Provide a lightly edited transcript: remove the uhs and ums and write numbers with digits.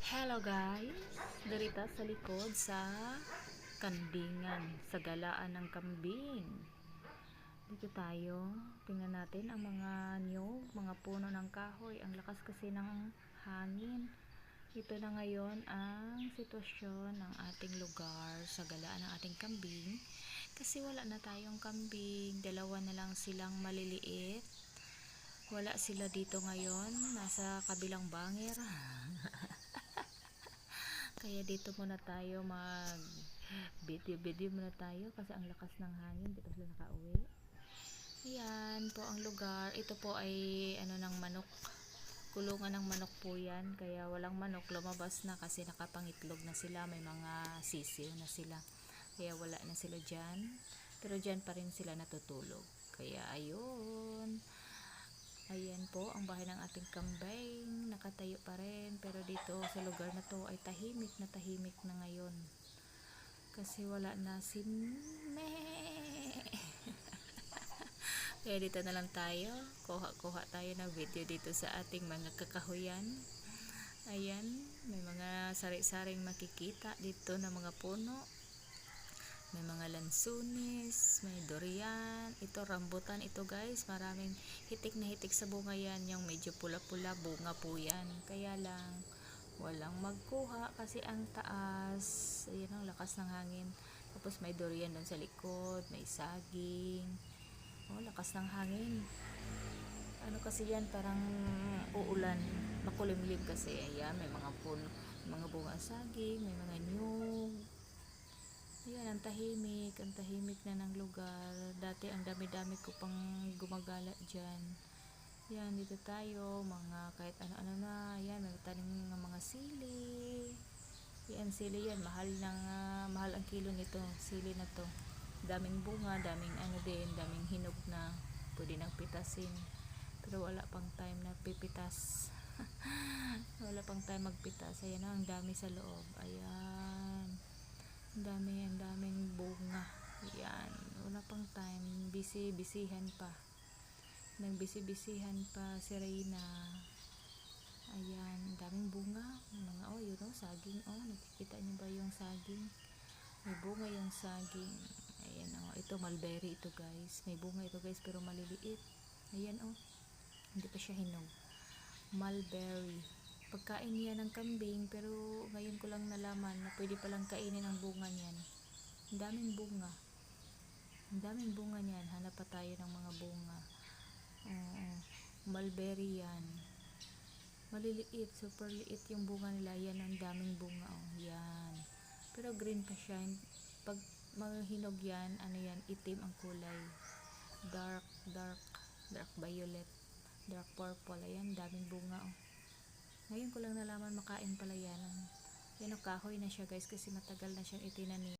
Hello guys, darita sa likod sa kandingan, sa galaan ng kambing. Dito tayo, tingnan natin ang mga niyog, mga puno ng kahoy. Ang lakas kasi ng hangin. Ito na ngayon ang sitwasyon ng ating lugar sa galaan ng ating kambing. Kasi wala na tayong kambing, dalawa na lang silang maliliit. Wala sila dito ngayon, nasa kabilang bangir. Kaya dito muna tayo mag video muna tayo kasi ang lakas ng hangin, dito sila nakauwi. Ayan po ang lugar. Ito po ay ng manok, kulungan ng manok po yan, kaya walang manok, lumabas na kasi nakapangitlog na sila, may mga sisiw na sila, kaya wala na sila dyan, pero dyan pa rin sila natutulog. Kaya ayun, ayan po ang bahay ng ating kambing, nakatayo pa rin, pero dito sa lugar na to ay tahimik na ngayon kasi wala na si me. Kaya dito na lang tayo, kuha tayo ng video dito sa ating mga kakahuyan. Ayan, may mga sari-saring makikita dito na mga puno, may mga lansunis, may durian, ito rambutan ito guys, maraming hitik na hitik sa bunga yan, yung medyo pula-pula bunga po yan, kaya lang walang magkuha kasi ang taas. Ayan ang lakas ng hangin, tapos may durian doon sa likod, may saging, oh lakas ng hangin, kasi yan parang uulan, makulimlim kasi. Ayan, may mga puno, mga bunga saging, may mga nyug. Ayan, ang tahimik na ng lugar. Dati ang dami-dami ko pang gumagala dyan. Yan, dito tayo, mga kahit ano-ano na. Ayan, may tanim ng mga sili. Yan, sili yan, mahal ang kilo nito, sili na to. Daming bunga, daming daming hinog na pwede nang pitasin. Pero wala pang time na pipitas. Wala pang time magpitas. Ayan, ang dami sa loob. Ayan, ang daming bunga. Yan, wala pang time, bisihan pa, nagbisi-bisihan pa si Reyna. Ayan, daming bunga, mga yun saging, nakikita niyo ba yung saging, may bunga yung saging. Ayan, ito mulberry ito guys, may bunga ito guys pero maliliit. Ayan, hindi pa siya hinog, mulberry. Pagkain niya ng kambing, pero ngayon ko lang nalaman na pwede palang kainin ang bunga niyan. Ang daming bunga niyan, hanap pa tayo ng mga bunga. Mulberry yan, maliliit, super liit yung bunga nila. Yan, ang daming bunga, yan, pero green pa siya. Pag mahinog yan, yan, itim ang kulay, dark violet, dark purple. Ayan, daming bunga. Ngayon ko lang nalaman makain pala yan. Yan, kahoy na siya guys kasi matagal na siyang itinanim.